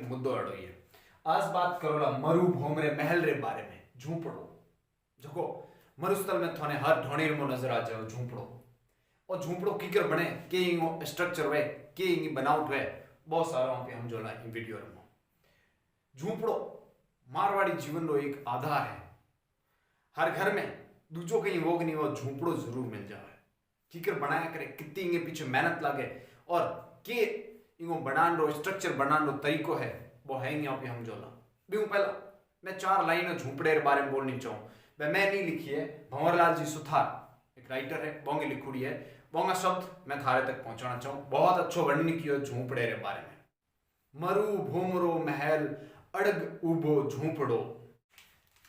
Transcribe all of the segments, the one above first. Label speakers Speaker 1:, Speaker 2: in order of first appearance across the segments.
Speaker 1: मुद्दो अड़ो ये। आज बात करोला मरु भोमरे महल रे बारे में। झूंपड़ो जको मरुस्थल में थाने हर ढोणीर में नजर आ जाओ झूंपड़ो। और झूंपड़ो कीकर बने के इंगो स्ट्रक्चर वे के इंगी बनावट वे बहुत सारा वहां पे हम जोला इन वीडियो रे। झूंपड़ो मारवाड़ी जीवन रो एक आधार है। हर घर में दूजो कहीं वो नहीं वो झूंपड़ो जरूर मिल जाए। कीकर बनाया करे कितनी इनके पीछे मेहनत लागे और के इनको बनान रो स्ट्रक्चर बनान रो तरीको है वो है यहाँ पे हम जोला। भी पहला मैं 4 लाइन झूंपड़े के बारे में बोलनी चाहूँ। वह मैं नहीं लिखी है, भंवरलाल जी सुथार एक राइटर है, बोंगे लिखुड़ी है। बोंगा शब्द मैं थारे तक पहुंचाना चाहूँ। बहुत अच्छो वर्णन किया झूंपड़े के बारे में। मरु भूमरो महल अड़ग उबो झूंपड़ो,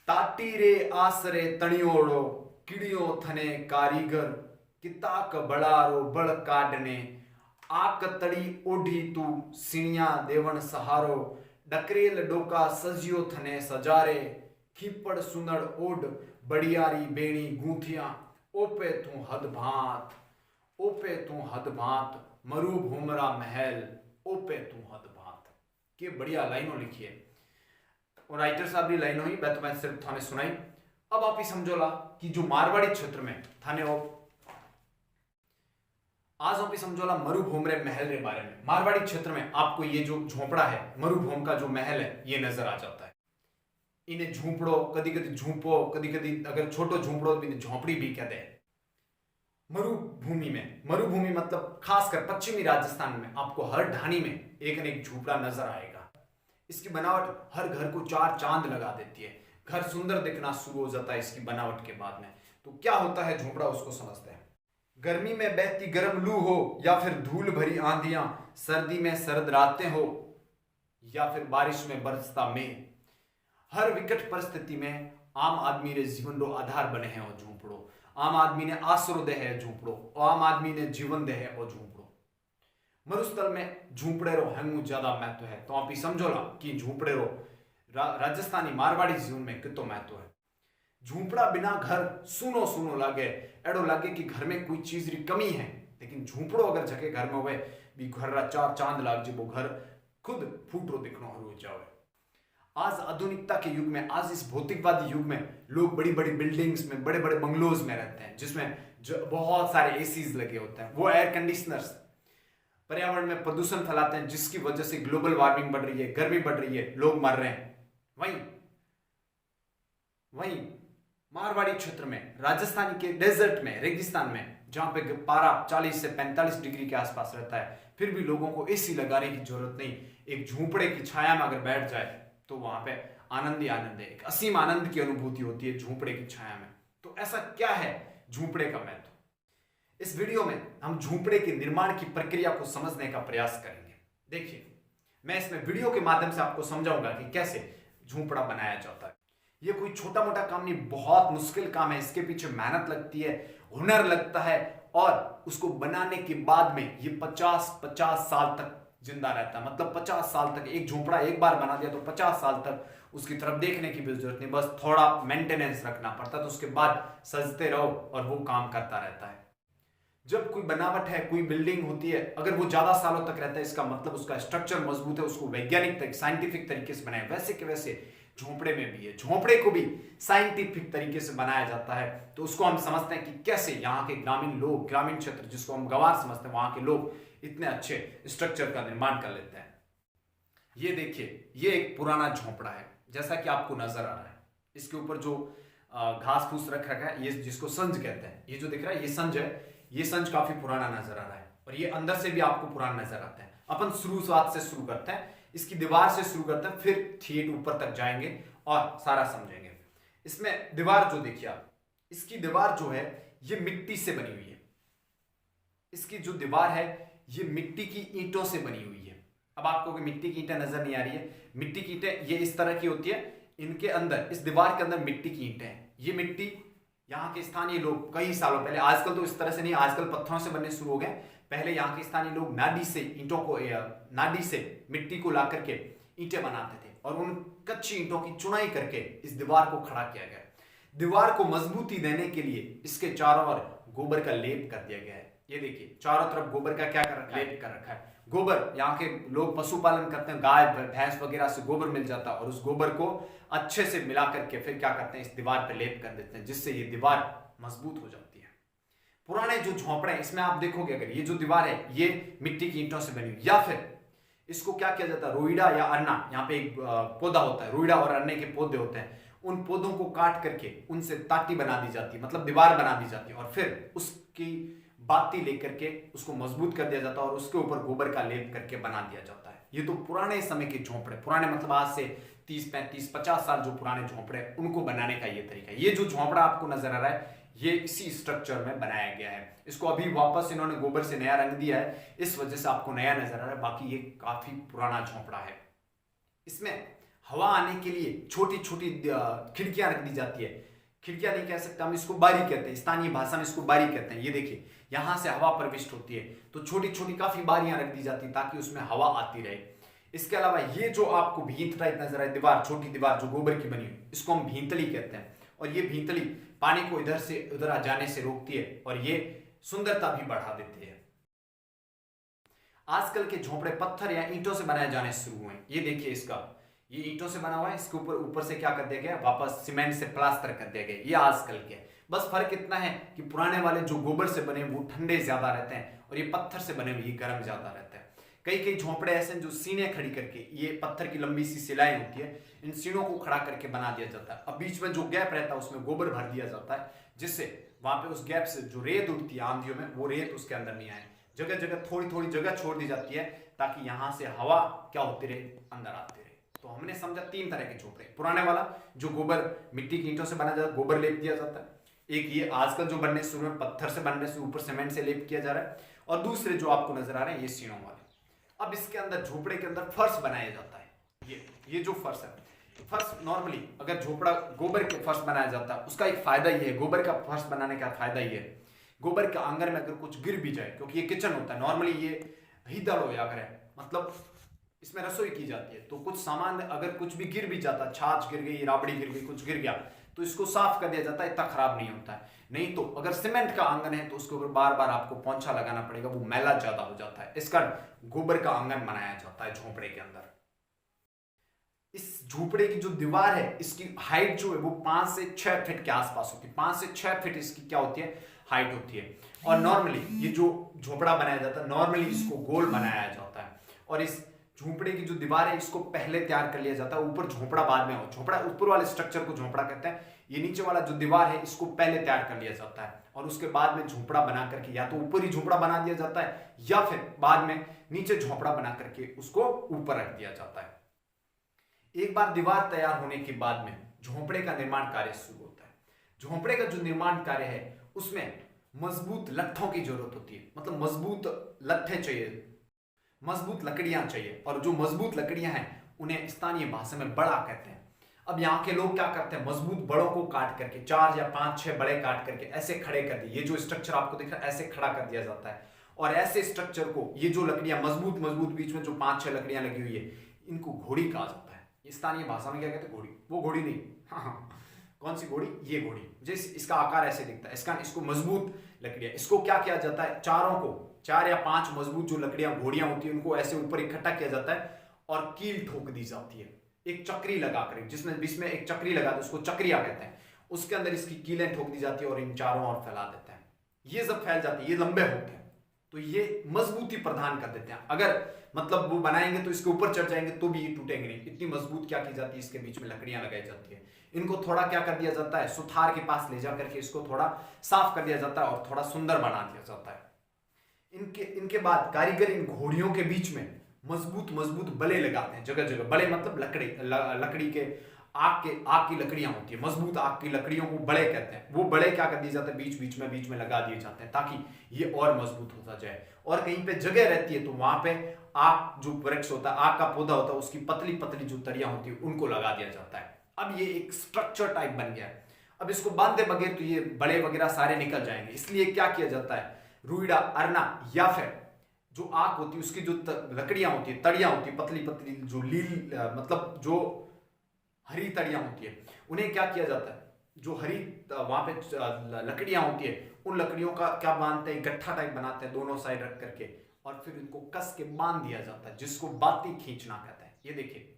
Speaker 1: ताटी रे आसरे तणियोड़ो, किड़ियो थने कारीगर, किताक बड़ारो बड़ काटने, आक तड़ी ओढ़ी तू सिणिया देवन सहारो, डकरेल डोका सजियो थने सजारे, खीपड़ सुनड़ ओढ़ बड़ियारी बेणी गूंथिया, ओपे तू हद भात, ओपे तू हद भात, मरु भूमरा महल, ओपे तू हद भात। के बढ़िया लाइनों लिखी है और राइटर साहब की लाइनों ही तो मैं सिर्फ थाने सुनाई। अब आप ही समझोला कि जो मारवाड़ी क्षेत्र में थाने वो आज आप ही समझोला मरुभूमरे महल के बारे में। मारवाड़ी क्षेत्र में आपको ये जो झोपड़ा है मरुभूम का जो महल है ये नजर आ जाता है। इन्हें झूंपड़ो कदी कदी झूंपो कदी कदी अगर छोटो झूंपड़ो तो इन्हें झोंपड़ी भी कहते हैं। मरुभूमि में, मरुभूमि मतलब खासकर पश्चिमी राजस्थान में आपको हर ढाणी में एक न एक झूपड़ा नजर आएगा। इसकी बनावट हर घर को 4 चांद लगा देती है। घर सुंदर दिखना शुरू हो जाता है इसकी बनावट के बाद में। तो क्या होता है झोपड़ा उसको समझते हैं। गर्मी में बहती गर्म लू हो या फिर धूल भरी आंधियां, सर्दी में सर्द रातें हो या फिर बारिश में बरसता मेघ, हर विकट परिस्थिति में आम आदमी रे जीवन रो आधार बने हैं और झूंपड़ो। आम आदमी ने आसरो दे है झूंपड़ो और आम आदमी ने जीवन दे है और झूंपड़ो। मरुस्थल में झूंपड़े रो हंगू ज्यादा महत्व है। तो आप ही समझोला कि झूंपड़े रो राजस्थानी मारवाड़ी जीवन में कितो महत्व है। झूंपड़ा बिना घर सुनो सुनो लागे, एड़ो लागे कि घर में कोई चीज री कमी है। लेकिन झूंपड़ो अगर जगह घर में हुए भी घर रा 4 चांद लाग जे वो घर खुद फूटरो दिखनो हो जावे। आज आधुनिकता के युग में, आज इस भौतिकवादी युग में लोग बड़ी बड़ी बिल्डिंग्स में बड़े बड़े बंगलोज में रहते हैं जिसमें बहुत सारे एसीज लगे होते हैं। वो एयर कंडीशनर्स पर्यावरण में प्रदूषण फैलाते हैं जिसकी वजह से ग्लोबल वार्मिंग बढ़ रही है, गर्मी बढ़ रही है, लोग मर रहे हैं। वहीं मारवाड़ी क्षेत्र में, राजस्थान के डेजर्ट में, रेगिस्तान में, जहां पे पारा 40 से 45 डिग्री के आसपास रहता है, फिर भी लोगों को एसी लगाने की जरूरत नहीं। एक झूंपड़े की छाया में अगर बैठ जाए तो वहां पे आनंद ही आनंद है। एक असीम आनंद की अनुभूति होती है झूंपड़े की छाया में। तो ऐसा क्या है झूंपड़े का महत्व? इस वीडियो में हम झूंपड़े के निर्माण की प्रक्रिया को समझने का प्रयास करेंगे। देखिए, मैं इसमें वीडियो के माध्यम से आपको समझाऊंगा कि कैसे झूंपड़ा बनाया जाता है। ये कोई छोटा मोटा काम नहीं, बहुत मुश्किल काम है। इसके पीछे मेहनत लगती है, हुनर लगता है और उसको बनाने के बाद में ये 50 साल तक जिंदा रहता है। मतलब 50 साल तक एक झूंपड़ा एक बार बना दिया तो 50 साल तक उसकी तरफ देखने की भी जरूरत नहीं, बस थोड़ा मेंटेनेंस रखना पड़ता है। तो उसके बाद सजते रहो और वो काम करता रहता है। जब कोई बनावट है, कोई बिल्डिंग होती है, अगर वो ज्यादा सालों तक रहता है इसका मतलब उसका स्ट्रक्चर मजबूत है, उसको वैज्ञानिक साइंटिफिक तरीके से बनाया। वैसे के वैसे झोंपड़े में भी है, झोंपड़े को भी साइंटिफिक तरीके से बनाया जाता है। तो उसको हम समझते हैं कि कैसे यहाँ के ग्रामीण लोग, ग्रामीण क्षेत्र जिसको हम गंवार समझते हैं, वहां के लोग इतने अच्छे स्ट्रक्चर का निर्माण कर लेते हैं। ये देखिए, ये एक पुराना झोंपड़ा है जैसा कि आपको नजर आ रहा है। इसके ऊपर जो घास फूस रख रखा है, ये जिसको संज कहते हैं, ये जो दिख रहा है ये संज है। ये संज काफी पुराना नजर आ रहा है और ये अंदर से भी आपको पुराना नजर आता है। अपन शुरुआत से शुरू करते हैं, इसकी दीवार से शुरू करते हैं, फिर थिएट ऊपर तक जाएंगे और सारा समझेंगे। इसमें दीवार जो देखिए आप, इसकी दीवार जो है ये मिट्टी से बनी हुई है। इसकी जो दीवार है ये मिट्टी की ईंटों से बनी हुई है। अब आपको मिट्टी की ईंटें नजर नहीं आ रही है, मिट्टी की ईंटें ये इस तरह की होती है। इनके अंदर, इस दीवार के अंदर मिट्टी की ईंटें हैं। ये मिट्टी यहाँ के स्थानीय लोग कई सालों पहले, आजकल तो इस तरह से नहीं, आजकल पत्थरों से बनने शुरू हो गए। पहले यहाँ के स्थानीय लोग नाडी से ईंटों को, नाडी से मिट्टी को ला करके ईंटें बनाते थे और उन कच्ची ईंटों की चुनाई करके इस दीवार को खड़ा किया गया। दीवार को मजबूती देने के लिए इसके चारों ओर गोबर का लेप कर दिया गया है। ये देखिए, चारों तरफ गोबर का क्या कर रखा है, लेप कर रखा है। गोबर, यहाँ के लोग पशुपालन करते हैं, गाय भैंस वगैरह से गोबर मिल जाता है और उस गोबर को अच्छे से मिला करके फिर क्या करते हैं, इस दीवार पे लेप कर देते हैं, जिससे ये दीवार मजबूत हो जाती है। पुराने जो झोंपड़े हैं इसमें आप देखोगे, अगर ये जो दीवार है ये मिट्टी की ईंटों से बनी हुई, या फिर इसको क्या किया जाता है, रोईड़ा या अरना, यहाँ पे एक पौधा होता है, रोईड़ा और अरने के पौधे होते हैं, उन पौधों को काट करके उनसे ताटी बना दी जाती है, मतलब दीवार बना दी जाती है, और फिर उसकी बाती लेकर के उसको मजबूत कर दिया जाता है और उसके ऊपर गोबर का लेप करके बना दिया जाता है। ये तो पुराने समय के झोंपड़े, पुराने मतलब आज से 30, 35, 50 साल जो पुराने झोंपड़े उनको बनाने का ये तरीका है। ये जो झोंपड़ा आपको नजर आ रहा है ये इसी स्ट्रक्चर में बनाया गया है। इसको अभी वापस इन्होंने गोबर से नया रंग दिया है, इस वजह से आपको नया नजर आ रहा है, बाकी ये काफी पुराना झोंपड़ा है। इसमें हवा आने के लिए छोटी छोटी खिड़कियां रख दी जाती है। खिड़कियां नहीं कह सकते हम, इसको बारी कहते हैं, स्थानीय भाषा में इसको बारी कहते हैं। ये देखिए यहां से हवा प्रविष्ट होती है तो छोटी छोटी काफी बारियां रख दी जाती है ताकि उसमें हवा आती रहे। इसके अलावा ये जो आपको भींत टाइप नजर आए दीवार, छोटी दीवार जो गोबर की बनी हुई, इसको हम भींतली कहते हैं, और ये भींतली पानी को इधर से उधर जाने से रोकती है और ये सुंदरता भी बढ़ा देती है। आजकल के झोंपड़े पत्थर या ईंटों से बनाए जाने शुरू हुए। ये देखिए इसका, ये ईंटों से बना हुआ है, इसके ऊपर से क्या कर दिया गया, वापस सीमेंट से प्लास्टर कर दिया गया। ये आजकल के, बस फर्क इतना है कि पुराने वाले जो गोबर से बने वो ठंडे ज्यादा रहते हैं और ये पत्थर से बने हुए गर्म ज्यादा रहते हैं। कई कई झोंपड़े ऐसे हैं जो सीने खड़ी करके, ये पत्थर की लंबी सी सिलाई होती है, इन सीनों को खड़ा करके बना दिया जाता है। अब बीच में जो गैप रहता है उसमें गोबर भर दिया जाता है, जिससे वहां पे उस गैप से जो रेत उड़ती है आंधियों में, वो रेत उसके अंदर नहीं आए। जगह जगह थोड़ी थोड़ी जगह छोड़ दी जाती है ताकि यहां से हवा क्या होती रहे, अंदर आती रहे। तो हमने समझा 3 तरह के झोंपड़े, पुराने वाला जो गोबर मिट्टी की ईंटों से बना जाता है, गोबर लेप दिया जाता है, एक ये आजकल जो बनने शुरू में पत्थर से बनने से ऊपर सीमेंट से लेप किया जा रहा है, और दूसरे जो आपको नजर आ रहे हैं ये सीनों वाले। अब इसके अंदर झोपड़े के अंदर फर्श बनाया जाता है। ये जो फर्श है, फर्श नॉर्मली अगर झोपड़ा गोबर के फर्श बनाया जाता है उसका एक फायदा ये है, गोबर का फर्श बनाने का फायदा ये है, गोबर के आंगन में अगर कुछ गिर भी जाए, क्योंकि ये किचन होता है, नॉर्मली ये भीतर हो या करे, मतलब इसमें रसोई की जाती है, तो कुछ सामान अगर कुछ भी गिर भी जाता, छाछ गिर गई, राबड़ी गिर गई, कुछ गिर गया, तो इसको साफ कर दिया जाता है, इतना खराब नहीं होता है। नहीं तो अगर सीमेंट का आंगन है तो उसके ऊपर बार बार आपको पोंछा लगाना पड़ेगा, वो मैला ज्यादा हो जाता है। इसका गोबर का आंगन बनाया जाता है झोंपड़े के अंदर। इस झोंपड़े की जो दीवार है इसकी हाइट जो है वो 5 से 6 फीट के आसपास होती है, 5 से 6 फीट इसकी क्या होती है, हाइट होती है। और नॉर्मली ये जो झोंपड़ा बनाया जाता है, नॉर्मली इसको गोल बनाया जाता है, और इस झोंपड़े की जो दीवार है इसको पहले तैयार कर लिया जाता है, ऊपर झोंपड़ा बाद में हो। झोंपड़ा ऊपर वाले स्ट्रक्चर को झोंपड़ा कहते हैं, ये नीचे वाला जो दीवार है इसको पहले तैयार कर लिया जाता है, और उसके बाद में झोंपड़ा बना करके या तो ऊपर ही झोंपड़ा बना दिया जाता है या फिर बाद में नीचे झोंपड़ा बना करके उसको ऊपर रख दिया जाता है। एक बार दीवार तैयार होने के बाद में झोंपड़े का निर्माण कार्य शुरू होता है। झोंपड़े का जो निर्माण कार्य है उसमें मजबूत लट्ठों की जरूरत होती है, मतलब मजबूत लट्ठे चाहिए, मजबूत लकड़ियां चाहिए, और जो मजबूत लकड़ियां हैं उन्हें स्थानीय भाषा में बड़ा कहते हैं। अब यहाँ के लोग क्या करते हैं, मजबूत बड़ों को काट करके 4 या 5-6 बड़े काट करके ऐसे खड़े कर दिए, ये जो स्ट्रक्चर आपको दिख रहा है ऐसे खड़ा कर दिया जाता है, और ऐसे स्ट्रक्चर को, ये जो लकड़ियां मजबूत मजबूत बीच में जो 5-6 लकड़ियां लगी हुई है, इनको घोड़ी कहा जाता है। स्थानीय भाषा में क्या कहते हैं, घोड़ी। वो घोड़ी नहीं, हाँ कौन सी घोड़ी, ये घोड़ी, जिस इसका आकार ऐसे दिखता है, इसको मजबूत लकड़ियां, इसको क्या किया जाता है, चारों को 4 या 5 मजबूत जो लकड़ियां घोड़ियां होती है उनको ऐसे ऊपर इकट्ठा किया जाता है और कील ठोक दी जाती है, एक चक्री लगाकर, जिसमें बीच में एक चक्री लगा, उसको चक्रिया कहते हैं, उसके अंदर इसकी कीलें ठोक दी जाती है और इन चारों ओर फैला देते हैं। ये जब फैल जाती है, ये लंबे होते हैं तो ये मजबूती प्रदान कर देते हैं। अगर मतलब वो बनाएंगे तो इसके ऊपर चढ़ जाएंगे तो भी ये टूटेंगे नहीं, इतनी मजबूत क्या की जाती है, इसके बीच में लकड़ियां लगाई जाती है। इनको थोड़ा क्या कर दिया जाता है, सुथार के पास ले जाकर के इसको थोड़ा साफ कर दिया जाता है और थोड़ा सुंदर बना दिया जाता है। इनके बाद कारीगर इन घोड़ियों के बीच में मजबूत मजबूत बले लगाते हैं, जगह जगह बले, मतलब लकड़ी के आग की लकड़ियां होती है, मजबूत आग की लकड़ियों को बड़े कहते हैं। वो बड़े क्या कर दिए जाते हैं, बीच में लगा दिए जाते हैं ताकि ये और मजबूत होता जाए। और कहीं पे जगह रहती है तो वहां पे आग जो वृक्ष होता है, आग का पौधा होता है, उसकी पतली पतली जो तरियां होती है उनको लगा दिया जाता है। अब ये एक स्ट्रक्चर टाइप बन गया है। अब इसको बांधे बगैर तो ये बड़े वगैरह सारे निकल जाएंगे, इसलिए क्या किया जाता है, रुईड़ा, अरना या फिर जो आग होती है उसकी जो लकड़ियां होती है, तड़ियां होती है, पतली पतली जो मतलब जो हरी तड़ियां होती है, उन्हें क्या किया जाता है, जो हरी वहां पे लकड़ियां होती है उन लकड़ियों का क्या बांधते हैं, गट्ठा टाइप बनाते हैं दोनों साइड रख करके, और फिर इनको कस के बांध दिया जाता है, जिसको बाती खींचना कहते हैं। ये देखिए,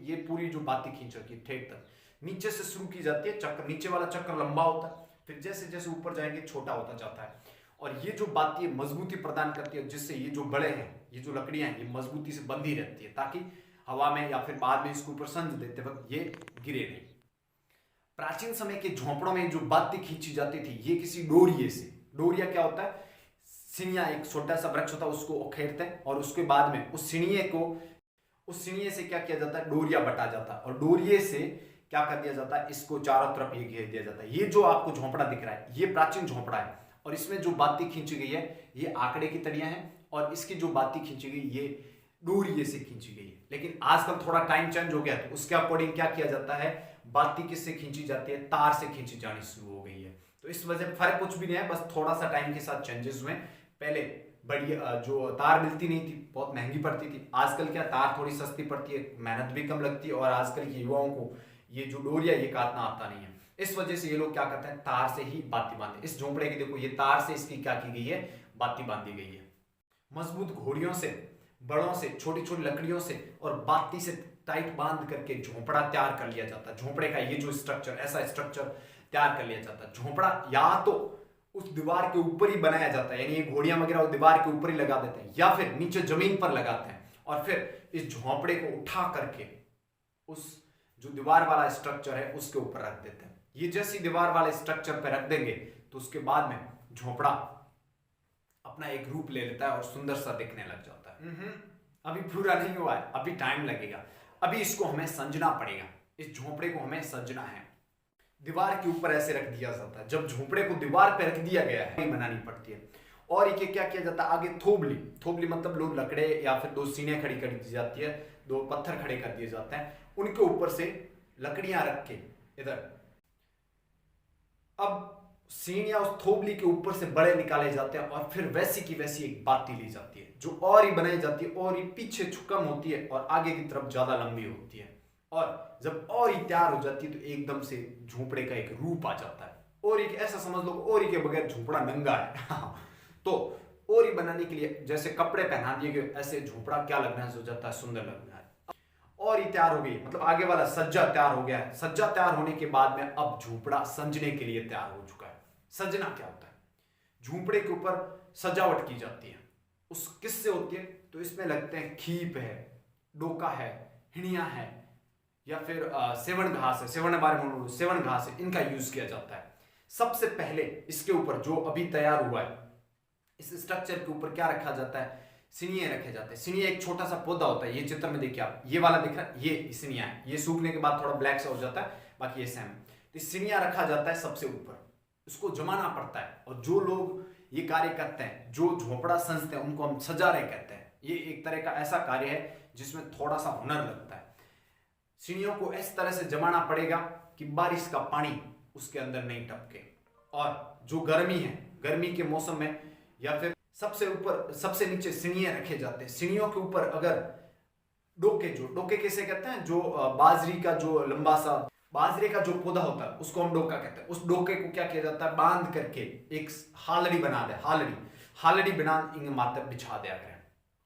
Speaker 1: ये पूरी जो बाती खींच रखी है ठेठ तक, नीचे से शुरू की जाती है चक्कर, नीचे वाला चक्कर लंबा होता है, फिर जैसे जैसे ऊपर जाएंगे छोटा होता जाता है। और ये जो बाती है मजबूती प्रदान करती है, जिससे ये जो बड़े हैं, ये जो लकड़ियां हैं, ये मजबूती से बंधी रहती है, ताकि हवा में या फिर बाद में इसके ऊपर संज देते वक्त ये गिरे नहीं। प्राचीन समय के झोंपड़ों में जो बाती खींची जाती थी, ये किसी डोरिये से, डोरिया क्या होता है, सिनिया, एक छोटा सा वृक्ष होता है, उसको उखेड़ते हैं और उसके बाद में उस सिनिये से क्या किया जाता है, डोरिया बटा जाता है, और डोरिये से क्या कर दिया जाता है, इसको चारों तरफ ये घेर दिया जाता है। ये जो आपको झोंपड़ा दिख रहा है, ये प्राचीन झोंपड़ा है, और इसमें जो बाती खींची गई है ये आंकड़े की तड़ियां हैं, और इसकी जो बाती खींची गई ये डोरिये से खींची गई है। लेकिन आजकल थोड़ा टाइम चेंज हो गया, तो उसके अकॉर्डिंग क्या किया जाता है, बाती किससे खींची जाती है, तार से खींची जानी शुरू हो गई है। तो इस वजह फर्क कुछ भी नहीं है, बस थोड़ा सा टाइम के साथ चेंजेस हुए। पहले बड़ी जो तार मिलती नहीं थी, बहुत महंगी पड़ती थी, आजकल क्या तार थोड़ी सस्ती पड़ती है, मेहनत भी कम लगती है, और आजकल के युवाओं को ये जो डोरिया ये काटना आता नहीं है। इस वजह से ये लोग क्या करते हैं, तार से ही बाती बांधते। इस झोंपड़े की देखो, ये तार से इसकी क्या की गई है, बाती बांधी गई है। मजबूत घोड़ियों से, बड़ों से, छोटी छोटी लकड़ियों से और बाती से टाइट बांध करके झोंपड़ा तैयार कर लिया जाता है। झोंपड़े का ये जो स्ट्रक्चर, ऐसा स्ट्रक्चर तैयार कर लिया जाता है। झोंपड़ा या तो उस दीवार के ऊपर ही बनाया जाता है, यानी ये घोड़ियां वगैरह दीवार के ऊपर ही लगा देते हैं, या फिर नीचे जमीन पर लगाते हैं, और फिर इस झोंपड़े को उठा करके उस जो दीवार वाला स्ट्रक्चर है उसके ऊपर रख देते हैं। ये जैसी दीवार वाले स्ट्रक्चर पर रख देंगे तो उसके बाद में झोंपड़ा अपना एक रूप ले लेता है और सुंदर सा दिखने लग जाता है। अभी पूरा नहीं हुआ है, अभी टाइम लगेगा, अभी इसको हमें समझना पड़ेगा, इस झोंपड़े को हमें सजना है। दीवार के ऊपर ऐसे रख दिया जाता है, जब झोंपड़े को दीवार पे रख दिया गया है बनानी पड़ती है। और ये क्या किया जाता है, आगे थोबली, थोबली मतलब लोग लकड़े या फिर दो सीने खड़ी कर दी जाती है, दो पत्थर खड़े कर दिए जाते हैं, उनके ऊपर से लकड़ियां रख के इधर, अब सीनिया उस थोबली के ऊपर से बड़े निकाले जाते हैं, और फिर वैसी की वैसी एक बाती ली जाती है, जो और ही बनाई जाती है, और ही पीछे कम होती है और आगे की तरफ ज्यादा लंबी होती है। और जब और ही तैयार हो जाती है तो एकदम से झोंपड़े का एक रूप आ जाता है। और एक ऐसा समझ लो, और के बगैर झोंपड़ा नंगा है। तो और ही बनाने के लिए जैसे कपड़े पहना दिए गए, ऐसे झोंपड़ा क्या लगना हो जाता है, सुंदर लगना है। और ही तैयार हो गई, मतलब आगे वाला सज्जा तैयार हो गया है। सज्जा तैयार होने के बाद में अब झोंपड़ा सजने के लिए तैयार हो चुका है। सजना क्या होता है, झोंपड़े के ऊपर सजावट की जाती है। उस किससे होती है, तो इसमें लगते हैं खीप है, डोका है, हिणिया है, या फिर सेवन घास है, सेवन घास है, इनका यूज किया जाता है। सबसे पहले इसके ऊपर जो अभी तैयार हुआ है, इस स्ट्रक्चर के ऊपर क्या रखा जाता है, सिनिये रखे जाते हैं। सिनिया एक छोटा सा पौधा होता है, ये चित्र में देखिए आप, ये वाला दिख रहा है, ये सिनिया है, ये सूखने के बाद थोड़ा ब्लैक सा हो जाता है, बाकी ये सेम। तो सिनिया रखा जाता है सबसे ऊपर, इसको जमाना पड़ता है। और जो लोग ये कार्य करते हैं, जो झोंपड़ा संजते हैं, उनको हम सजारे कहते हैं। ये एक तरह का ऐसा कार्य है जिसमें थोड़ा सा हुनर लगता है। सीढ़ियों को इस तरह से जमाना पड़ेगा कि बारिश का पानी उसके अंदर नहीं टपके। और जो गर्मी है, गर्मी के मौसम में या फिर सबसे ऊपर सबसे नीचे सीढ़ियां रखे जाते हैं। सीढ़ियों के ऊपर अगर डोके कैसे कहते हैं, जो बाजरी का जो लंबा सा बाजरे का जो पौधा होता है उसको हम डोका कहते हैं। उस डोके को क्या किया जाता है, बांध करके एक हालड़ी बना दे, हालड़ी बना इंग मात्र बिछा दिया गया।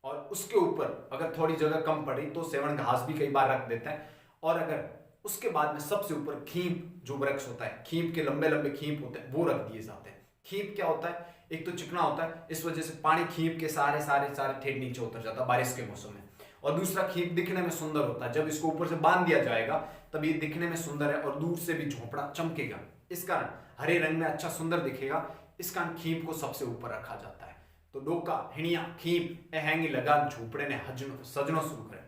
Speaker 1: और उसके ऊपर अगर थोड़ी जगह कम पड़ी तो सेवन घास भी कई बार रख देते हैं। और अगर उसके बाद में सबसे ऊपर खींप जो वृक्ष होता है, खींप के लंबे लंबे खींप होते हैं, वो रख दिए जाते हैं। खींप क्या होता है, एक तो चिकना होता है, इस वजह से पानी खींप के सारे ठेठ नीचे उतर जाता है बारिश के मौसम में। और दूसरा, खींप दिखने में सुंदर होता है, जब इसको ऊपर से बांध दिया जाएगा तब ये दिखने में सुंदर है और दूर से भी झोंपड़ा चमकेगा। इस कारण हरे रंग में अच्छा सुंदर दिखेगा, इस कारण खींप को सबसे ऊपर रखा जाता है। तो डोका, हिणिया, खींप ए हैंगी लगान झूपड़े ने सजनो शुरू करे।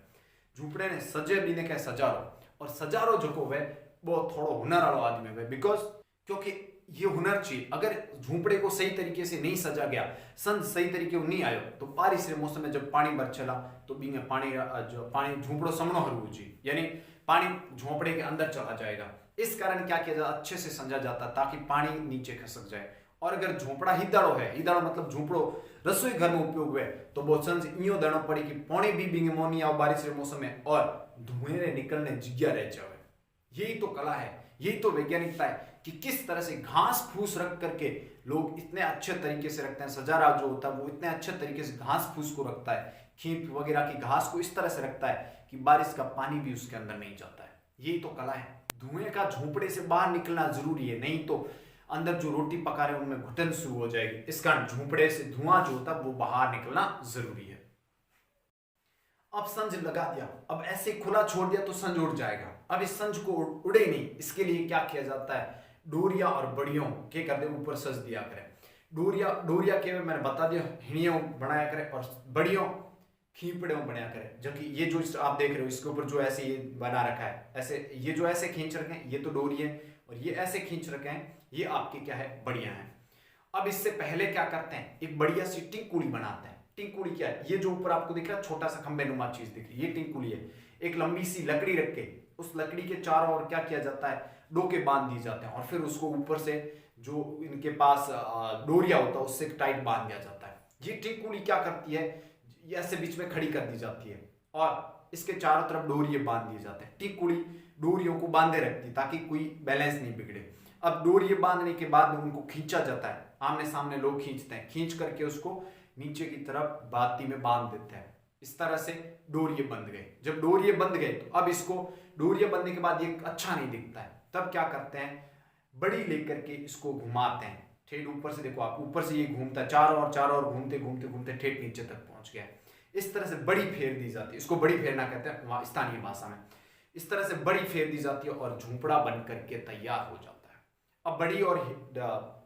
Speaker 1: झूपड़े ने सजे भी ने कहे सजारो, और सजारो जो को वे वो थोड़ो हुनर वालो आदमी है, बिकॉज क्योंकि ये हुनर चाहिए। अगर झूपड़े को सही तरीके से नहीं सजा गया, संज सही तरीके को नहीं आयो, तो बारिश के मौसम में जब पानी बरछला तो बींगे पानी झूपड़ो समनो हरवू जी, यानी पानी झोंपड़े के अंदर चला जाएगा। इस कारण क्या किया जाता, अच्छे से समझा जाता ताकि पानी नीचे खसक जाए। और अगर झोंपड़ा हिदाड़ो है, हिदाड़ो मतलब झोंपड़ो रसोई घर में उपयोग हुए, तो बहुत संज इो देना पड़े कि पानी भी बींगे मोनी आओ बारिश के मौसम में और धुएं निकलने जग्या रह जाए। यही तो कला है, यही तो वैज्ञानिकता है कि किस तरह से घास फूस रख करके लोग इतने अच्छे तरीके से रखते हैं। सजारा जो होता है वो इतने अच्छे तरीके से घास फूस को रखता है, खींप वगैरह की घास को इस तरह से रखता है कि बारिश का पानी भी उसके अंदर नहीं जाता है। यही तो कला है। धुएं का झोंपड़े से बाहर निकलना जरूरी है, नहीं तो अंदर जो रोटी पका रहे हैं उनमें घुटन शुरू हो जाएगी। इस कारण झोंपड़े से धुआं जो होता है वो बाहर निकलना जरूरी है। अब संज लगा दिया, अब ऐसे खुला छोड़ दिया तो संज उड़ जाएगा। अब इस संज को उड़े नहीं, इसके लिए क्या किया जाता है, डोरिया और बड़ियों के करते ऊपर सज दिया करें। डोरिया के मैंने बता दिया हिणियों बनाया करें और बड़ियों खींपड़ियों बनाया करें। जबकि ये जो आप देख रहे हो इसके ऊपर जो ऐसे ये बना रखा है, ऐसे ये जो ऐसे खींच रखे हैं ये तो डोरी है, और ये ऐसे खींच रखे हैं ये आपके क्या है, बढ़िया है। अब इससे पहले क्या करते हैं, एक बढ़िया सी टिंकुड़ी बनाते हैं। टिंकुड़ी क्या है, ये जो ऊपर आपको दिख रहा है छोटा सा खंबे नुमा चीज दिख रही है, ये टिंकुड़ी है। एक लंबी सी लकड़ी रख के उस लकड़ी के चारों ओर क्या किया जाता है, डोके बांध दिए जाते हैं, और फिर उसको ऊपर से जो इनके पास डोरिया होता है उससे टाइट बांध दिया जाता है। ये टिंकुड़ी क्या करती है, ऐसे बीच में खड़ी कर दी जाती है और इसके चारों तरफ डोरिये बांध दिए जाते हैं। टिंकुड़ी डोरियों को बांधे रखती ताकि कोई बैलेंस नहीं बिगड़े। अब डोरिये बांधने के बाद में उनको खींचा जाता है, आमने सामने लोग खींचते हैं, खींच करके उसको नीचे की तरफ बाती में बांध देते हैं। इस तरह से डोरिये बंध गए। जब डोरिये बंध गए तो अब इसको डोरिये बंधने के बाद ये अच्छा नहीं दिखता है, तब क्या करते हैं, बड़ी लेकर के इसको घुमाते हैं। ठेठ ऊपर से देखो आप, ऊपर से ये घूमता है चारों ओर घूमते घूमते घूमते ठेठ नीचे तक पहुंच गया। इस तरह से बड़ी फेर दी जाती है, इसको बड़ी फेरना कहते हैं स्थानीय भाषा में। इस तरह से बड़ी फेर दी जाती है और झूंपड़ा बन करके तैयार हो जाता है। अब बड़ी और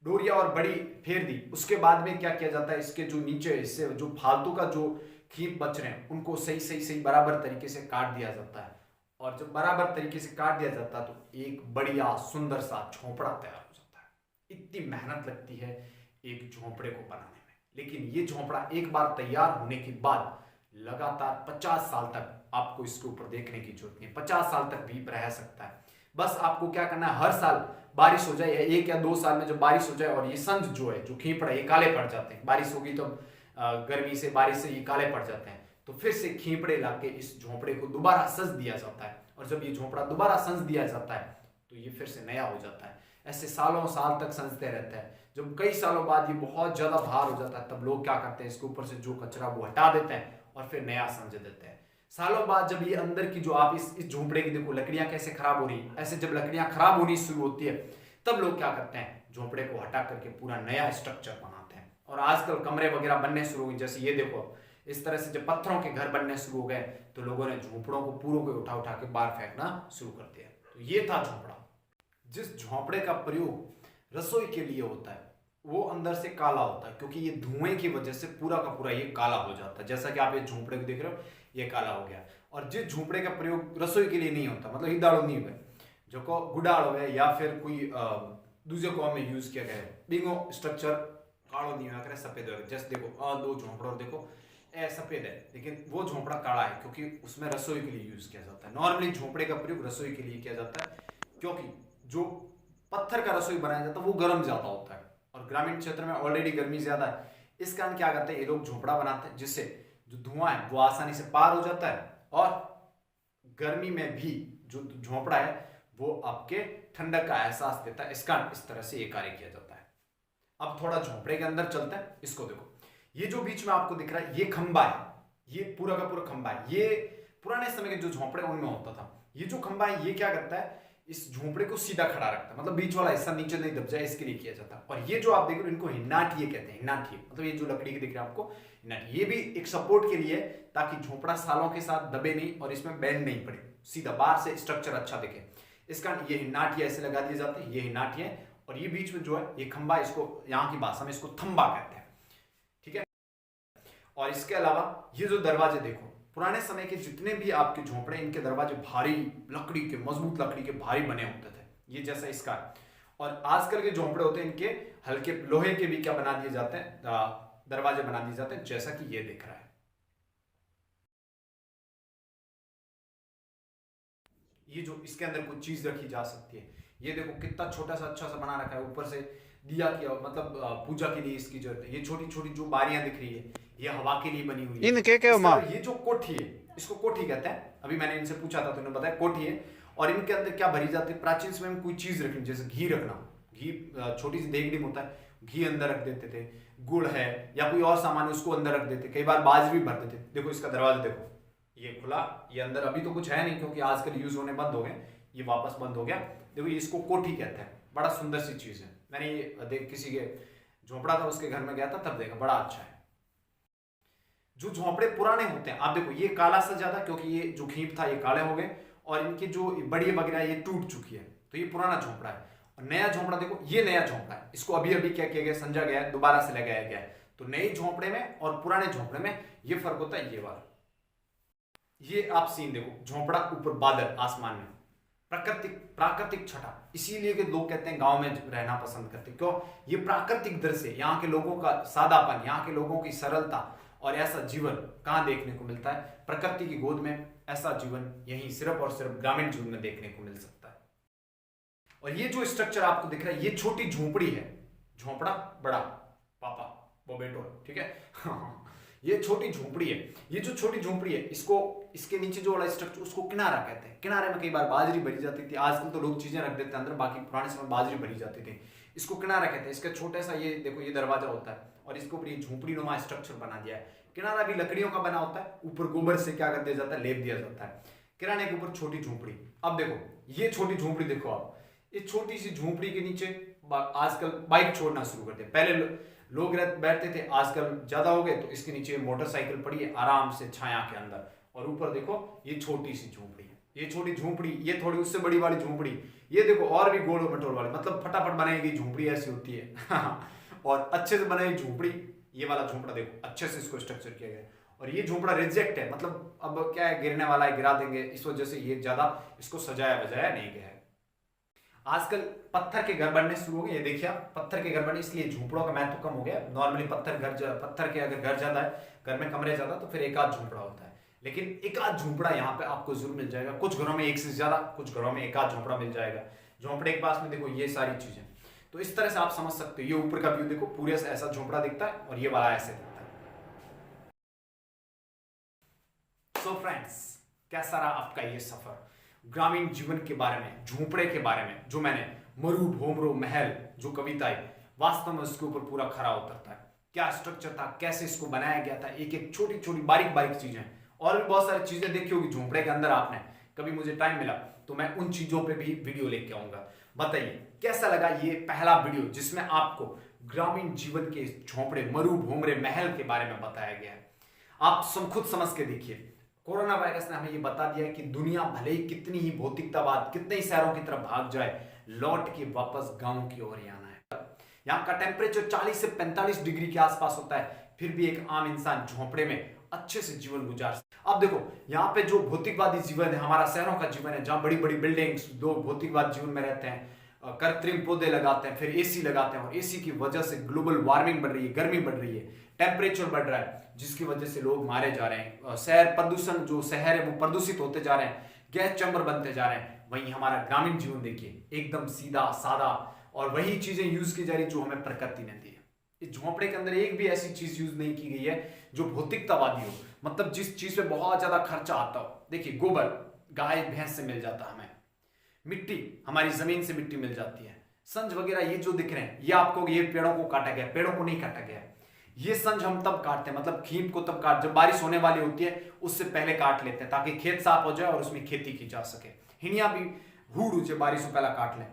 Speaker 1: डोरिया और बड़ी फेर दी, उसके बाद में क्या किया जाता है, इसके जो नीचे हिस्से जो फालतू का जो खींच बच रहे हैं उनको सही बराबर तरीके से काट दिया जाता है। और जब बराबर तरीके से काट दिया जाता है तो एक बढ़िया सुंदर सा झोंपड़ा तैयार हो जाता है। इतनी मेहनत लगती है एक झोंपड़े को बनाने में, लेकिन ये झोंपड़ा एक बार तैयार होने के बाद लगातार 50 साल तक आपको इसके ऊपर देखने की जरूरत नहीं है। 50 साल तक भी रह सकता है। बस आपको क्या करना है, हर साल बारिश हो जाए, 1 या 2 साल में जब बारिश हो जाए और ये संज जो है, जो खींपड़ा, ये काले पड़ जाते हैं, बारिश होगी तो गर्मी से बारिश से ये काले पड़ जाते हैं, तो फिर से खींपड़े लाके इस झोंपड़े को दोबारा सज दिया जाता है। और जब ये झोंपड़ा दोबारा सज दिया जाता है तो ये फिर से नया हो जाता है। ऐसे सालों साल तक सजते रहता है। जब कई सालों बाद ये बहुत ज्यादा भार हो जाता है तब लोग क्या करते हैं, इसके ऊपर से जो कचरा वो हटा देते हैं और फिर नया संज देते हैं। सालों बाद जब ये अंदर की जो आप इस झोंपड़े की देखो लकड़ियां कैसे खराब हो रही है, ऐसे जब लकड़ियां खराब होनी शुरू होती है तब लोग क्या करते हैं, झोंपड़े को हटा करके पूरा नया स्ट्रक्चर बनाते हैं। और आजकल कमरे वगैरह बनने शुरू हुए, जैसे ये देखो इस तरह से जब पत्थरों के घर बनने शुरू हो गए तो लोगों ने झोंपड़ों को पूरों को उठा के बाहर फेंकना शुरू कर दिया। तो ये था झोंपड़ा। जिस झोंपड़े का प्रयोग रसोई के लिए होता है वो अंदर से काला होता है, क्योंकि ये धुएं की वजह से पूरा का पूरा ये काला हो जाता है। जैसा कि आप ये झोंपड़े को देख रहे हो, ये काला हो गया। और जिस झोंपड़े का प्रयोग रसोई के लिए नहीं होता, मतलब हिदाड़ो नहीं हुए, जो को गुडाड़ो है या फिर कोई दूसरे कॉम में यूज किया गया है, बिंगो स्ट्रक्चर कालो नहीं हुआ करे, सफेद हो। जैसे देखो दो झोंपड़ा देखो सफेद है, लेकिन वो झोंपड़ा काला है क्योंकि उसमें रसोई के लिए यूज किया जाता है। नॉर्मली झोंपड़े का प्रयोग रसोई के लिए किया जाता है, क्योंकि जो पत्थर का रसोई बनाया जाता है वो गर्म ज्यादा होता है और ग्रामीण क्षेत्र में ऑलरेडी गर्मी ज्यादा है। इस कारण क्या करते हैं, ये लोग झोंपड़ा बनाते हैं जिससे जो धुआं है वो आसानी से पार हो जाता है और गर्मी में भी जो झोंपड़ा है वो आपके ठंडक का एहसास देता है। इस कारण इस तरह से ये कार्य किया जाता है। अब थोड़ा झोंपड़े के अंदर चलते हैं। इसको देखो, ये जो बीच में आपको दिख रहा है ये खंबा है, ये पूरा का पूरा खंबा है। ये पुराने समय के जो झोंपड़े उनमें होता था। ये जो खंबा है ये क्या करता है, इस झोंपड़े को सीधा खड़ा रखता है, मतलब बीच वाला हिस्सा नीचे नहीं दब जाए इसके लिए किया जाता है। और ये जो आप देख रहे हो इनको हिन्नाठिए कहते हैं। हिन्नाठिए मतलब ये जो लकड़ी के दिख रहा है आपको, हिन्नाठिए, ये भी एक सपोर्ट के लिए ताकि झोंपड़ा सालों के साथ दबे नहीं और इसमें बैंड नहीं पड़े, सीधा बाहर से स्ट्रक्चर अच्छा दिखे। इस कारण ये हिन्नाठिए ऐसे लगा दिए जाते हैं, ये हिन्नाठिए। और ये बीच में जो है ये खंबा, इसको यहाँ की भाषा में इसको थंबा कहते हैं, ठीक है। और इसके अलावा ये जो दरवाजे देखो, पुराने समय के जितने भी आपके झोंपड़े, इनके दरवाजे भारी लकड़ी के, मजबूत लकड़ी के भारी बने होते थे, ये जैसा इसका। और आजकल के झोंपड़े होते हैं इनके हल्के लोहे के भी क्या बना दिए जाते हैं, दरवाजे बना दिए जाते हैं, जैसा कि ये दिख रहा है। ये जो इसके अंदर कुछ चीज रखी जा सकती है, ये देखो कितना छोटा सा अच्छा सा बना रखा है। ऊपर से दिया किया, मतलब पूजा के लिए इसकी जरूरत है। ये छोटी छोटी जो बारियां दिख रही है ये हवा के लिए बनी हुई है।
Speaker 2: इनके क्या मां,
Speaker 1: ये जो कोठी है इसको कोठी कहते हैं। अभी मैंने इनसे पूछा था तो इन्होंने बताया कोठी है। और इनके अंदर क्या भरी जाती है, प्राचीन समय में कोई चीज रखनी, जैसे घी रखना, घी छोटी सी देगड़ी में होता है, घी अंदर रख देते थे, गुड़ है या कोई और सामान है उसको अंदर रख देते, कई बार बाजरी भर देते। देखो इसका दरवाजा देखो, ये खुला, ये अंदर अभी तो कुछ है नहीं क्योंकि आजकल यूज होने बंद हो गए, ये वापस बंद हो गया। देखो इसको कोठी कहते हैं, बड़ा सुंदर सी चीज है। मैंने ये देख किसी के झोपड़ा था उसके घर में गया था तब देखा, बड़ा अच्छा है। जो झोपड़े पुराने होते हैं, आप देखो ये काला सा ज्यादा क्योंकि ये जो खींप था ये काले हो गए और इनकी जो बड़ी वगैरह ये टूट चुकी है, तो ये पुराना झोपड़ा है। और नया झोपड़ा देखो, ये नया झोपड़ा है, इसको अभी अभी क्या किया गया, समझा गया है, दोबारा से लगाया गया है। तो नए झोपड़े में और पुराने झोपड़े में ये फर्क होता है। ये वाला, ये आप सीन देखो, झोपड़ा ऊपर बादल आसमान में, प्राकृतिक छटा। इसीलिए कि लोग कहते हैं गांव में रहना पसंद करते, क्यों, ये प्राकृतिक दृश्य, यहाँ के लोगों का सादापन, यहाँ के लोगों की सरलता और ऐसा जीवन कहाँ देखने को मिलता है, प्रकृति की गोद में। ऐसा जीवन यहीं सिर्फ और सिर्फ ग्रामीण जीवन में देखने को मिल सकता है। और ये जो स्ट्रक्चर आपको दिख रहा है, ये छोटी झोपड़ी है, झोपड़ा बड़ा पापा वो बेटो, ठीक है। ये छोटी झोपड़ी है, ये जो छोटी झोपड़ी है, इसको, इसके नीचे जो वाला स्ट्रक्चर उसको किनारा कहते हैं। किनारे में कई बार बाजरी भरी जाती थी, आजकल तो लोग चीजें रख देते हैं अंदर, बाकी पुराने समय बाजरी भरी जाती थी, इसको किनारा कहते हैं। इसका छोटा सा ये देखो, ये दरवाजा होता है और इसके ऊपर ये झोपड़ी नुमा स्ट्रक्चर बना दिया है। किनारा भी लकड़ियों का बना होता है, ऊपर गोबर से क्या कर दिया जाता है, लेप दिया जाता है। किराने के ऊपर छोटी झोपड़ी। अब देखो ये छोटी झोपड़ी देखो आप, ये छोटी सी झोपड़ी के नीचे आजकल बाइक छोड़ना शुरू कर दिया। पहले लोग बैठते थे, आजकल ज्यादा हो गए, तो इसके नीचे मोटरसाइकिल पड़ी है आराम से छाया के अंदर। और ऊपर देखो ये छोटी सी झोपड़ी है, ये छोटी झोपड़ी, ये थोड़ी उससे बड़ी वाली झोपड़ी, ये देखो और भी गोल मटोल वाली, मतलब फटाफट बनाई गई झोपड़ी ऐसी होती है। और अच्छे से बनाई झोपड़ी, ये वाला झोपड़ा देखो अच्छे से इसको स्ट्रक्चर किया गया। और ये झोपड़ा रिजेक्ट है, मतलब अब क्या है, गिरने वाला है, गिरा देंगे, इस वजह से ये ज्यादा इसको सजाया बजाया नहीं गया है। आजकल पत्थर के घर बनने शुरू हो गए, ये देखिए आप, पत्थर के घर बने, इसलिए झोपड़ों का महत्व कम हो गया। नॉर्मली पत्थर के अगर घर ज्यादा है, घर में कमरे ज्यादा, तो फिर एक आध झोपड़ा होता है। लेकिन एक आध झोपड़ा यहाँ पे आपको जरूर मिल जाएगा। कुछ घरों में एक से ज्यादा, कुछ घरों में एक आध झोपड़ा मिल जाएगा। झोपड़े के पास में देखो ये सारी चीजें, तो इस तरह से आप समझ सकते हो। ये ऊपर का व्यू देखो, पूरे से ऐसा झोपड़ा दिखता है और ये वाला ऐसे दिखता है। सो फ्रेंड्स, कैसा रहा आपका ये सफर ग्रामीण जीवन के बारे में, झोपड़े के बारे में, जो मैंने मरु भोमरो महल जो कविता है, वास्तव में उसके ऊपर पूरा खरा उतरता है। क्या स्ट्रक्चर था, कैसे इसको बनाया गया था, एक एक छोटी छोटी बारीक बारीक चीजें, और भी बहुत सारी चीजें देखी होगी झोपड़े के अंदर आपने। कभी मुझे टाइम मिला तो मैं उन चीजों पे भी वीडियो लेके आऊंगा। बताइए कैसा लगा ये पहला वीडियो, जिसमें आपको ग्रामीण जीवन के झोपड़े, मरु भोमरे महल के बारे में बताया गया है। आप खुद समझ के देखिए, कोरोना वायरस ने हमें ये बता दिया है कि दुनिया भले ही कितनी ही भौतिकतावाद, कितने ही शहरों की तरफ भाग जाए, लौट के वापस गांव की ओर ही आना है। यहाँ का टेम्परेचर 40 से 45 डिग्री के आसपास होता है, फिर भी एक आम इंसान झोपड़े में अच्छे से जीवन गुजार सकता। अब देखो यहाँ पे जो भौतिकवादी जीवन है, हमारा शहरों का जीवन है, जहाँ बड़ी बड़ी बिल्डिंग्स, लोग भौतिकवाद जीवन में रहते हैं, कृत्रिम पौधे लगाते हैं, फिर एसी लगाते हैं, और एसी की वजह से ग्लोबल वार्मिंग बढ़ रही है, गर्मी बढ़ रही है, टेम्परेचर बढ़ रहा है, जिसकी वजह से लोग मारे जा रहे हैं। शहर प्रदूषण, जो शहर है वो प्रदूषित होते जा रहे हैं, गैस चैम्बर बनते जा रहे हैं। वहीं हमारा ग्रामीण जीवन देखिए, एकदम सीधा सादा, और वही चीजें यूज की जा रही जो हमें प्रकृति ने दी है। इस झोंपड़े के अंदर एक भी ऐसी चीज यूज नहीं की गई है जो भौतिकतावादी हो, मतलब जिस चीज पे बहुत ज्यादा खर्चा आता हो। देखिए गोबर गाय भैंस से मिल जाता है हमें, मिट्टी हमारी जमीन से मिट्टी मिल जाती है, संज वगैरह ये जो दिख रहे हैं ये आपको, ये पेड़ों को काटा गया, पेड़ों को नहीं काटा गया। ये संज हम तब काटते हैं, मतलब खींप को तब काट, जब बारिश होने वाली होती है उससे पहले काट लेते हैं, ताकि खेत साफ हो जाए और उसमें खेती की जा सके। हिनिया भी हूड़ से बारिश से पहले काट लें,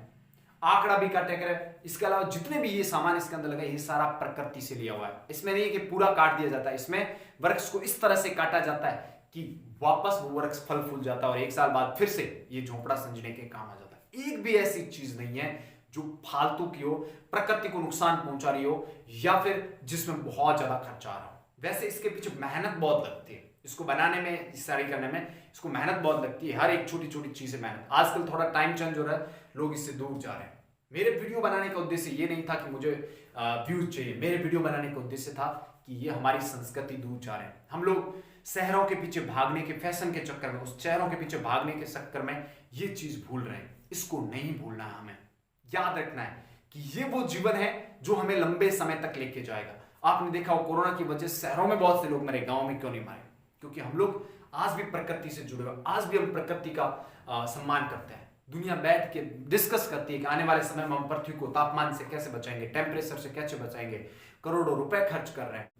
Speaker 1: आंकड़ा भी काटे करे। इसके अलावा जितने भी ये सामान इसके अंदर लगा, ये सारा प्रकृति से लिया हुआ है। इसमें नहीं है कि पूरा काट दिया जाता है, इसमें वृक्ष को इस तरह से काटा जाता है कि वापस वो वृक्ष फल फूल जाता है और एक साल बाद फिर से ये झोंपड़ा संजने के काम आ जाता है। एक भी ऐसी चीज नहीं है जो फालतू की हो, प्रकृति को नुकसान पहुंचा रही हो, या फिर जिसमें बहुत ज्यादा खर्चा आ रहा हो। वैसे इसके पीछे मेहनत बहुत लगती है, इसको बनाने में, स्टडी करने में इसको मेहनत बहुत लगती है, हर एक छोटी छोटी चीज है मेहनत। आजकल थोड़ा टाइम चेंज हो रहा है, लोग इससे दूर जा रहे हैं। मेरे वीडियो बनाने का उद्देश्य ये नहीं था कि मुझे व्यूज चाहिए, मेरे वीडियो बनाने का उद्देश्य था कि ये हमारी संस्कृति दूर जा रहे हैं। हम लोग शहरों के पीछे भागने के, फैशन के चक्कर में, उस शहरों के पीछे भागने के चक्कर में ये चीज भूल रहे हैं। इसको नहीं भूलना है, हमें याद रखना है कि ये वो जीवन है जो हमें लंबे समय तक लेके जाएगा। आपने देखा हो कोरोना की वजह से शहरों में बहुत से लोग मरे, गांव में क्यों नहीं मरे? क्योंकि हम लोग आज भी प्रकृति से जुड़े हुए, आज भी हम प्रकृति का सम्मान करते हैं। दुनिया बैठ के डिस्कस करती है कि आने वाले समय में हम पृथ्वी को तापमान से कैसे बचाएंगे, टेम्परेचर से कैसे बचाएंगे। करोड़ों रुपए खर्च कर रहे हैं,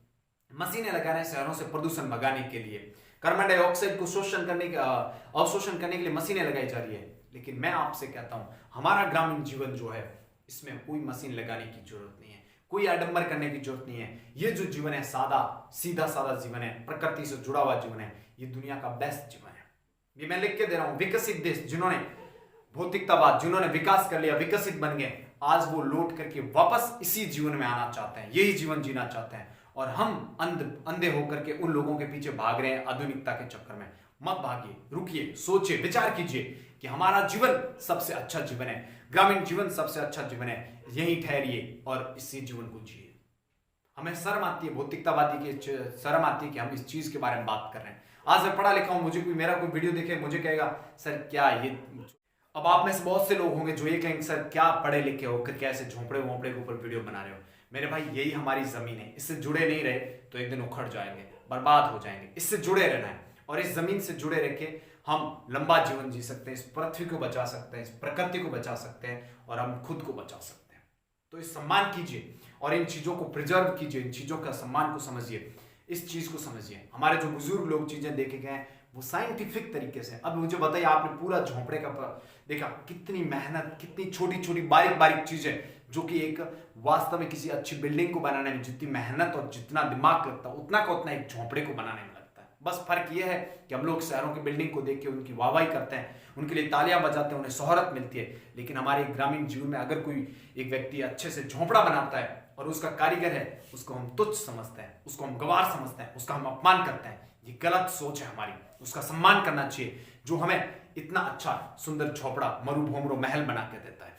Speaker 1: मशीनें लगा रहे हैं शहरों से प्रदूषण भगाने के लिए, कार्बन डाइऑक्साइड को अवशोषण करने के लिए मशीनें लगाई जा रही है। लेकिन मैं आपसे कहता हूं, हमारा ग्रामीण जीवन जो है, इसमें कोई मशीन लगाने की जरूरत नहीं है, कोई आडंबर करने की जरूरत नहीं है। ये जो जीवन है, सादा सीधा सादा जीवन है, प्रकृति से जुड़ा हुआ जीवन है, ये दुनिया का बेस्ट जीवन है। ये मैं लिख के दे रहा हूं। विकसित देश जिन्होंने भौतिकतावाद, जिन्होंने विकास कर लिया, विकसित बन गए, आज वो लौट करके वापस इसी जीवन में आना चाहते हैं, यही जीवन जीना चाहते हैं। और हम अंधे होकर के उन लोगों के पीछे भाग रहे हैं आधुनिकता के चक्कर में। मत भागिए, रुकिए, सोचिए, विचार कीजिए कि हमारा जीवन सबसे अच्छा जीवन है, ग्रामीण जीवन सबसे अच्छा जीवन है। यहीं ठहरिए और इसी जीवन को जिए। हमें शर्म आती है, भौतिकतावादी की शर्म आती है कि हम इस चीज के बारे में बात कर रहे हैं। आज मैं पढ़ा लिखा हूं, मुझे मेरा कोई वीडियो देखे, मुझे कहेगा सर क्या ये। अब आप में से बहुत से लोग होंगे जो ये कहेंगे सर क्या पढ़े लिखे होकर कैसे झोंपड़े वोंपड़े के ऊपर वीडियो बना रहे हो। मेरे भाई, यही हमारी जमीन है, इससे जुड़े नहीं रहे तो एक दिन उखड़ जाएंगे, बर्बाद हो जाएंगे। इससे जुड़े रहना है और इस जमीन से जुड़े रह के हम लंबा जीवन जी सकते हैं, इस पृथ्वी को बचा सकते हैं, इस प्रकृति को बचा सकते हैं और हम खुद को बचा सकते हैं। तो इस सम्मान कीजिए और इन चीजों को प्रिजर्व कीजिए, इन चीजों का सम्मान को समझिए, इस चीज को समझिए। हमारे जो बुजुर्ग लोग चीजें देखे गए हैं वो साइंटिफिक तरीके से। अब मुझे बताइए, आपने पूरा झोंपड़े का देखा, कितनी मेहनत, कितनी छोटी छोटी बारीक बारीक चीजें, जो कि एक वास्तव में किसी अच्छी बिल्डिंग को बनाने में जितनी मेहनत और जितना दिमाग लगता है, उतना का उतना एक झोंपड़े को बनाने में लगता है। बस फर्क यह है कि हम लोग शहरों की बिल्डिंग को देख के उनकी वाहवाही करते हैं, उनके लिए तालियां बजाते हैं, उन्हें शोहरत मिलती है। लेकिन हमारे ग्रामीण जीवन में अगर कोई एक व्यक्ति अच्छे से झोंपड़ा बनाता है और उसका कारीगर है, उसको हम तुच्छ समझते हैं, उसको हम गवार समझते हैं, उसका हम अपमान करते हैं। ये गलत सोच है हमारी। उसका सम्मान करना चाहिए जो हमें इतना अच्छा सुंदर झोपड़ा, मरुभूमि, महल बना के देता है।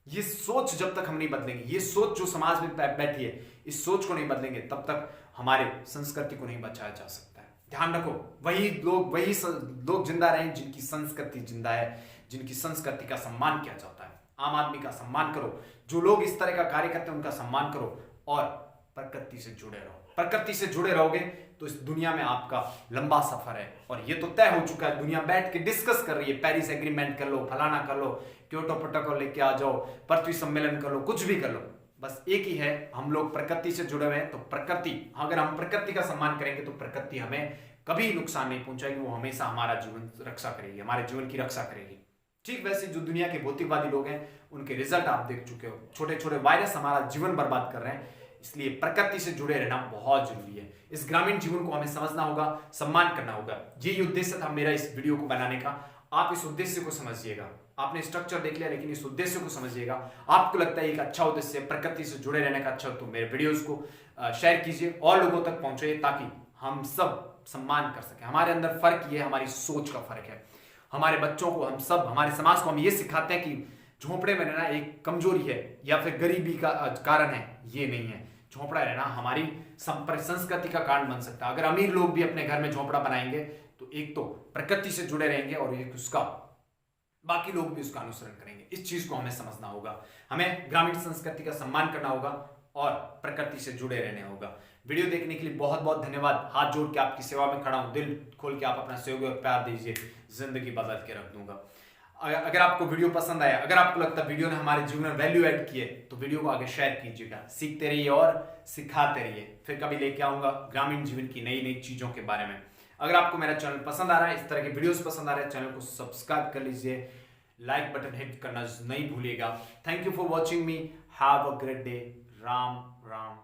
Speaker 1: ये सोच जब तक हम नहीं बदलेंगे, ये सोच जो समाज में बैठी है, इस सोच को नहीं बदलेंगे, तब तक हमारे संस्कृति को नहीं बचाया जा सकता है। ध्यान रखो, वही लोग जिंदा रहें जिनकी संस्कृति जिंदा है, जिनकी संस्कृति का सम्मान किया जाता है। आम आदमी का सम्मान करो, जो लोग इस तरह का कार्य करते हैं उनका सम्मान करो और प्रकृति से जुड़े रहो। प्रकृति से जुड़े रहोगे तो इस दुनिया में आपका लंबा सफर है और ये तो तय हो चुका है। दुनिया बैठ के डिस्कस कर रही है, पेरिस एग्रीमेंट कर लो, फलाना कर लो, क्योटो प्रोटोकॉल लेके आ जाओ, पृथ्वी सम्मेलन कर लो, कुछ भी कर लो। बस एक ही है, हम लोग प्रकृति से जुड़े हुए हैं। तो प्रकृति, अगर हम प्रकृति का सम्मान करेंगे तो प्रकृति हमें कभी नुकसान नहीं पहुंचाएगी, वो हमेशा हमारा जीवन रक्षा करेगी, हमारे जीवन की रक्षा करेगी। ठीक वैसे जो दुनिया के भौतिकवादी लोग हैं, उनके रिजल्ट आप देख चुके हो। छोटे छोटे वायरस हमारा जीवन बर्बाद कर रहे हैं। इसलिए प्रकृति से जुड़े रहना बहुत जरूरी है। इस ग्रामीण जीवन को हमें समझना होगा, सम्मान करना होगा। यही उद्देश्य था मेरा इस वीडियो को बनाने का। आप इस उद्देश्य को समझिएगा। आपने स्ट्रक्चर देख लिया, लेकिन इस उद्देश्य को समझिएगा। आपको लगता है एक अच्छा उद्देश्य है प्रकृति से जुड़े रहने का, अच्छा, तो मेरे वीडियोस को शेयर कीजिए और लोगों तक पहुंचाइए ताकि हम सब सम्मान कर सकें। हमारे अंदर फर्क ये है, हमारी सोच का फर्क है। हमारे बच्चों को हम सब, हमारे समाज को हम ये सिखाते हैं कि झोंपड़े में रहना एक कमजोरी है या फिर गरीबी का कारण है। ये नहीं है। झोंपड़ा रहना हमारी संस्कृति का कारण बन सकता है। अगर अमीर लोग भी अपने घर में झोंपड़ा बनाएंगे तो एक तो प्रकृति से जुड़े रहेंगे और एक उसका बाकी लोग भी उसका अनुसरण करेंगे। इस चीज को हमें समझना होगा। हमें ग्रामीण संस्कृति का सम्मान करना होगा और प्रकृति से जुड़े रहने होगा। वीडियो देखने के लिए बहुत बहुत धन्यवाद। हाथ जोड़ के आपकी सेवा में खड़ा हूं। दिल खोल के आप अपना सहयोग और प्यार दीजिए, जिंदगी बदल के रख दूंगा। अगर आपको वीडियो पसंद आया, अगर आपको लगता है वीडियो ने हमारे जीवन में वैल्यू ऐड की है, तो वीडियो को आगे शेयर कीजिएगा। सीखते रहिए और सिखाते रहिए। फिर कभी लेके आऊंगा ग्रामीण जीवन की नई नई चीजों के बारे में। अगर आपको मेरा चैनल पसंद आ रहा है, इस तरह के वीडियोस पसंद आ रहे हैं, चैनल को सब्सक्राइब कर लीजिए, लाइक बटन हिट करना नहीं भूलिएगा। Thank you for watching me. Have a great day. Ram Ram.